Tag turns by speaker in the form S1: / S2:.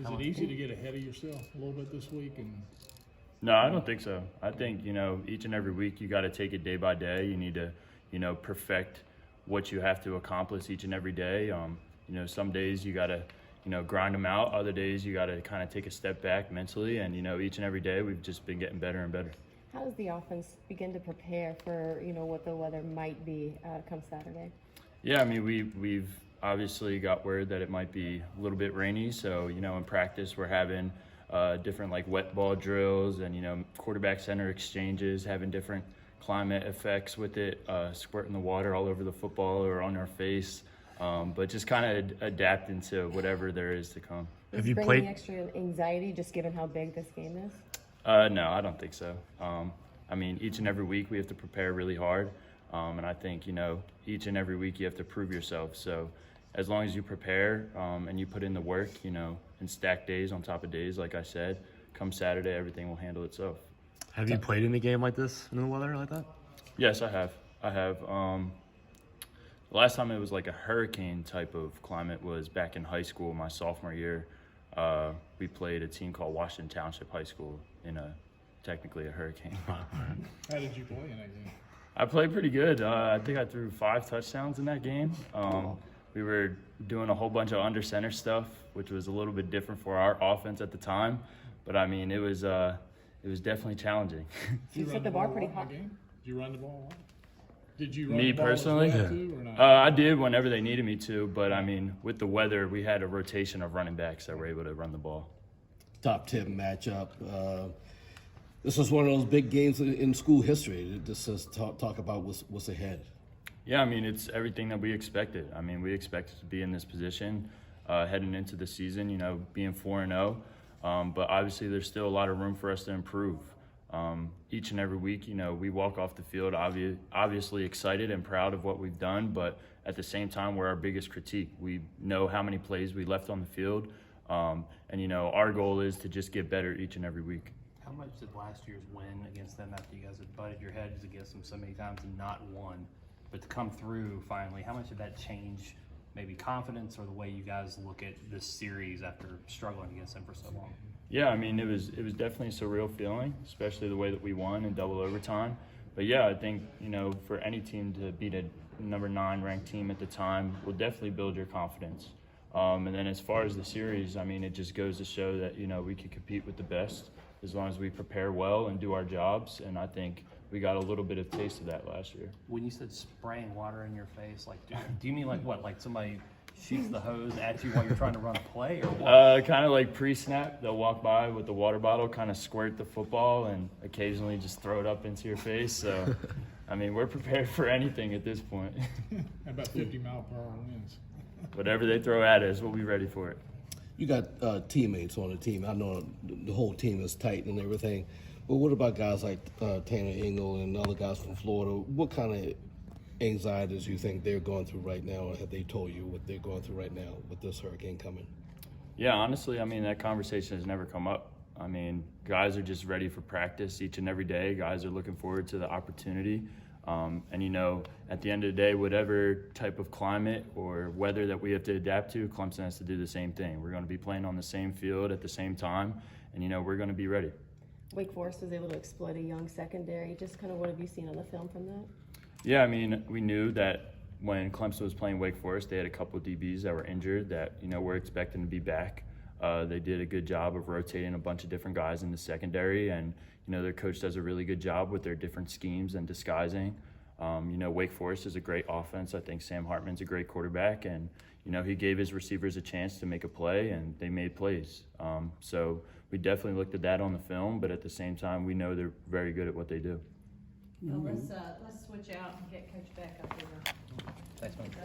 S1: Is it easy to get ahead of yourself a little bit this week?
S2: No, I don't think so. I think, each and every week you got to take it day by day. You need to, perfect what you have to accomplish each and every day. Some days you got to, grind them out. Other days you got to kind of take a step back mentally. And, each and every day we've just been getting better and better.
S3: How does the offense begin to prepare for, what the weather might be come Saturday?
S2: Yeah, I mean, we've obviously got word that it might be a little bit rainy. So, in practice we're having different like wet ball drills and, quarterback center exchanges, having different climate effects with it, squirting the water all over the football or on our face. But just kind of adapting to whatever there is to come.
S3: Have you played extra anxiety just given how big this game is?
S2: No, I don't think so. I mean, each and every week we have to prepare really hard. And I think, each and every week you have to prove yourself. So as long as you prepare and you put in the work, and stack days on top of days, like I said, come Saturday, everything will handle itself.
S4: Have you played in a game like this in the weather like that?
S2: Yes, I have. The last time it was like a hurricane type of climate was back in high school, my sophomore year. We played a team called Washington Township High School in technically a hurricane.
S1: How did you play in that game?
S2: I played pretty good. I think I threw 5 touchdowns in that game. We were doing a whole bunch of under center stuff, which was a little bit different for our offense at the time. But I mean, it was definitely challenging.
S3: You set the bar pretty high.
S1: Did you run the ball a lot? Did you run
S2: Me
S1: the ball
S2: personally?
S1: as well, too, or not?
S2: I did whenever they needed me to, but I mean, with the weather, we had a rotation of running backs that were able to run the ball.
S5: Top 10 matchup. This was one of those big games in school history. This is talk about what's ahead.
S2: Yeah, I mean, it's everything that we expected. I mean, we expected to be in this position heading into the season, being 4-0. But obviously, there's still a lot of room for us to improve. Each and every week, we walk off the field obviously excited and proud of what we've done, but at the same time, we're our biggest critique. We know how many plays we left on the field, and our goal is to just get better each and every week.
S6: How much did last year's win against them, after you guys had butted your heads against them so many times and not won, but to come through finally, how much did that change maybe confidence or the way you guys look at this series after struggling against them for so long?
S2: Yeah, I mean, it was definitely a surreal feeling, especially the way that we won in double overtime. But yeah, I think, for any team to beat a number 9 ranked team at the time will definitely build your confidence. And then as far as the series, I mean, it just goes to show that, we can compete with the best as long as we prepare well and do our jobs. And I think we got a little bit of taste of that last year.
S6: When you said spraying water in your face, like, do you mean like what? Like somebody shoots the hose at you while you're trying to run a play, or what?
S2: Kind of like pre-snap. They'll walk by with the water bottle, kind of squirt the football, and occasionally just throw it up into your face. So, I mean, we're prepared for anything at this point.
S1: How about 50-mile-per-hour winds?
S2: Whatever they throw at us, we'll be ready for it.
S5: You got teammates on the team. I know the whole team is tight and everything. But what about guys like Tanner Engel and other guys from Florida? What kind of anxieties do you think they're going through right now, or have they told you what they're going through right now with this hurricane coming?
S2: Yeah, honestly, I mean, that conversation has never come up. I mean, guys are just ready for practice each and every day. Guys are looking forward to the opportunity. And, at the end of the day, whatever type of climate or weather that we have to adapt to, Clemson has to do the same thing. We're going to be playing on the same field at the same time, and, we're going to be ready.
S3: Wake Forest was able to exploit a young secondary. Just kind of what have you seen on the film from that?
S2: Yeah, I mean, we knew that when Clemson was playing Wake Forest, they had a couple of DBs that were injured that, we're expecting to be back. They did a good job of rotating a bunch of different guys in the secondary, and, their coach does a really good job with their different schemes and disguising. Wake Forest is a great offense. I think Sam Hartman's a great quarterback, and, he gave his receivers a chance to make a play, and they made plays. So we definitely looked at that on the film, but at the same time, we know they're very good at what they do.
S7: Well, let's switch out and get Coach back up here.
S6: Thanks, man.